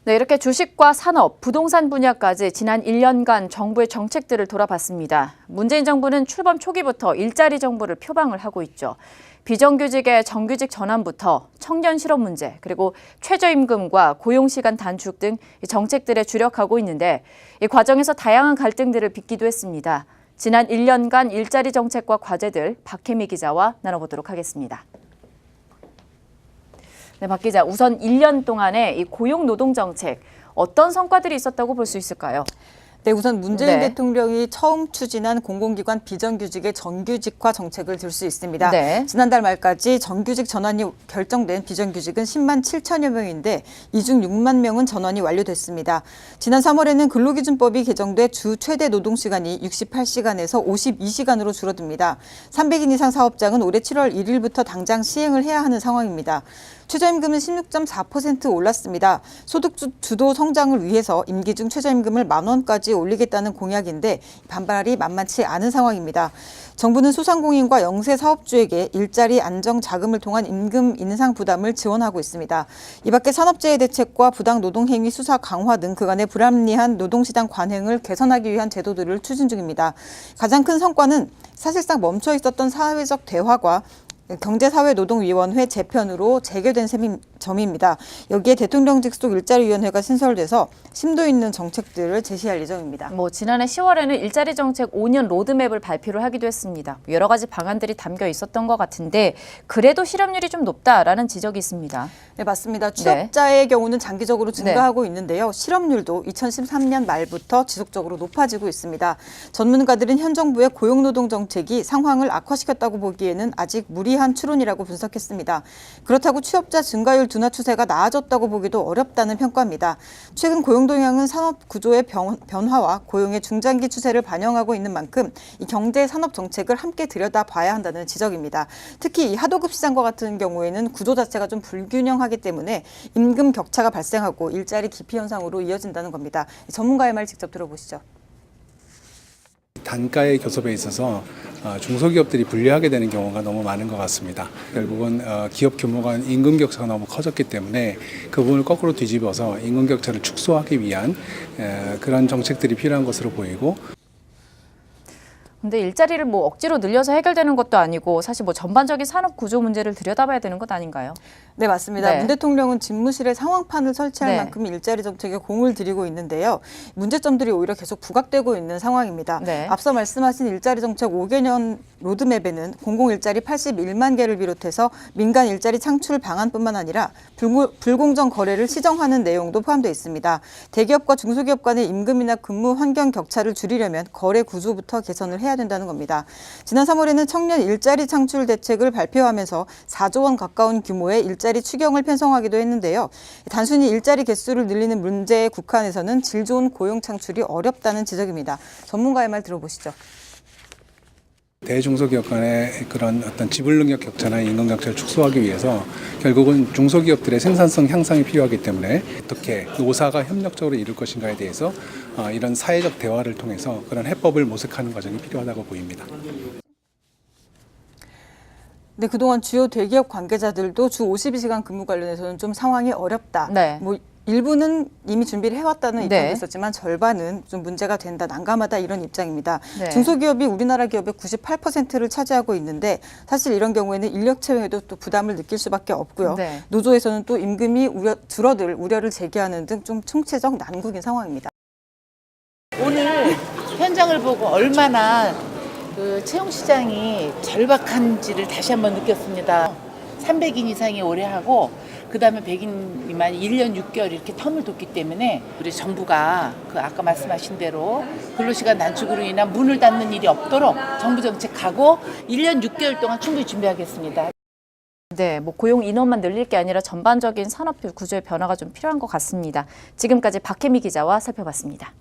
네, 이렇게 주식과 산업, 부동산 분야까지 지난 1년간 정부의 정책들을 돌아봤습니다. 문재인 정부는 출범 초기부터 일자리 정부를 표방을 하고 있죠. 비정규직의 정규직 전환부터 청년 실업 문제, 그리고 최저임금과 고용시간 단축 등 정책들에 주력하고 있는데 이 과정에서 다양한 갈등들을 빚기도 했습니다. 지난 1년간 일자리 정책과 과제들 박혜미 기자와 나눠보도록 하겠습니다. 네, 박 기자, 우선 1년 동안의 이 고용 노동 정책 어떤 성과들이 있었다고 볼 수 있을까요? 네, 우선 문재인 대통령이 처음 추진한 공공기관 비정규직의 정규직화 정책을 들 수 있습니다. 네. 지난달 말까지 정규직 전환이 결정된 비정규직은 10만 7천여 명인데 이 중 6만 명은 전환이 완료됐습니다. 지난 3월에는 근로기준법이 개정돼 주 최대 노동시간이 68시간에서 52시간으로 줄어듭니다. 300인 이상 사업장은 올해 7월 1일부터 당장 시행을 해야 하는 상황입니다. 최저임금은 16.4% 올랐습니다. 소득 주도 성장을 위해서 임기 중 최저임금을 10,000원까지 올리겠다는 공약인데 반발이 만만치 않은 상황입니다. 정부는 소상공인과 영세 사업주에게 일자리 안정 자금을 통한 임금 인상 부담을 지원하고 있습니다. 이 밖에 산업재해 대책과 부당 노동행위 수사 강화 등 그간의 불합리한 노동시장 관행을 개선하기 위한 제도들을 추진 중입니다. 가장 큰 성과는 사실상 멈춰 있었던 사회적 대화가 경제사회노동위원회 재편으로 재개된 점입니다. 여기에 대통령 직속 일자리위원회가 신설돼서 심도 있는 정책들을 제시할 예정입니다. 지난해 10월에는 일자리 정책 5년 로드맵을 발표를 하기도 했습니다. 여러 가지 방안들이 담겨 있었던 것 같은데 그래도 실업률이 좀 높다라는 지적이 있습니다. 네, 맞습니다. 취업자의 경우는 장기적으로 증가하고 있는데요. 실업률도 2013년 말부터 지속적으로 높아지고 있습니다. 전문가들은 현 정부의 고용노동 정책이 상황을 악화시켰다고 보기에는 아직 무리한 추론이라고 분석했습니다. 그렇다고 취업자 증가율 둔화 추세가 나아졌다고 보기도 어렵다는 평가입니다. 최근 고용 동향은 산업 구조의 변화와 고용의 중장기 추세를 반영하고 있는 만큼 이 경제 산업 정책을 함께 들여다봐야 한다는 지적입니다. 특히 이 하도급 시장과 같은 경우에는 구조 자체가 좀 불균형하기 때문에 임금 격차가 발생하고 일자리 기피 현상으로 이어진다는 겁니다. 전문가의 말 직접 들어보시죠. 단가의 교섭에 있어서 중소기업들이 불리하게 되는 경우가 너무 많은 것 같습니다. 결국은 기업 규모가 임금 격차가 너무 커졌기 때문에 그 부분을 거꾸로 뒤집어서 임금 격차를 축소하기 위한 그런 정책들이 필요한 것으로 보이고. 근데 일자리를 억지로 늘려서 해결되는 것도 아니고 사실 전반적인 산업 구조 문제를 들여다봐야 되는 것 아닌가요? 네, 맞습니다. 네. 문 대통령은 집무실에 상황판을 설치할 만큼 일자리 정책에 공을 들이고 있는데요. 문제점들이 오히려 계속 부각되고 있는 상황입니다. 네. 앞서 말씀하신 일자리 정책 5개년 로드맵에는 공공일자리 81만 개를 비롯해서 민간 일자리 창출 방안뿐만 아니라 불공정 거래를 시정하는 내용도 포함되어 있습니다. 대기업과 중소기업 간의 임금이나 근무 환경 격차를 줄이려면 거래 구조부터 개선을 해야 된다는 겁니다. 지난 3월에는 청년 일자리 창출 대책을 발표하면서 4조 원 가까운 규모의 일자리 추경을 편성하기도 했는데요. 단순히 일자리 개수를 늘리는 문제에 국한해서는 질 좋은 고용 창출이 어렵다는 지적입니다. 전문가의 말 들어보시죠. 대중소기업 간의 그런 어떤 지불 능력 격차나 임금 격차를 축소하기 위해서 결국은 중소기업들의 생산성 향상이 필요하기 때문에 어떻게 노사가 협력적으로 이룰 것인가에 대해서 이런 사회적 대화를 통해서 그런 해법을 모색하는 과정이 필요하다고 보입니다. 네, 그동안 주요 대기업 관계자들도 주 52시간 근무 관련해서는 좀 상황이 어렵다. 네. 일부는 이미 준비를 해왔다는 입장도 있었지만 절반은 좀 문제가 된다, 난감하다 이런 입장입니다. 네. 중소기업이 우리나라 기업의 98%를 차지하고 있는데 사실 이런 경우에는 인력 채용에도 또 부담을 느낄 수밖에 없고요. 네. 노조에서는 또 임금이 줄어들 우려를 제기하는 등 좀 총체적 난국인 상황입니다. 오늘 현장을 보고 얼마나 그 채용 시장이 절박한지를 다시 한번 느꼈습니다. 300인 이상이 오래 하고 그다음에 100인 미만이 1년 6개월 이렇게 텀을 뒀기 때문에 우리 정부가 아까 말씀하신 대로 근로시간 단축으로 인한 문을 닫는 일이 없도록 정부 정책하고 1년 6개월 동안 충분히 준비하겠습니다. 네, 고용 인원만 늘릴 게 아니라 전반적인 산업 구조의 변화가 좀 필요한 것 같습니다. 지금까지 박혜미 기자와 살펴봤습니다.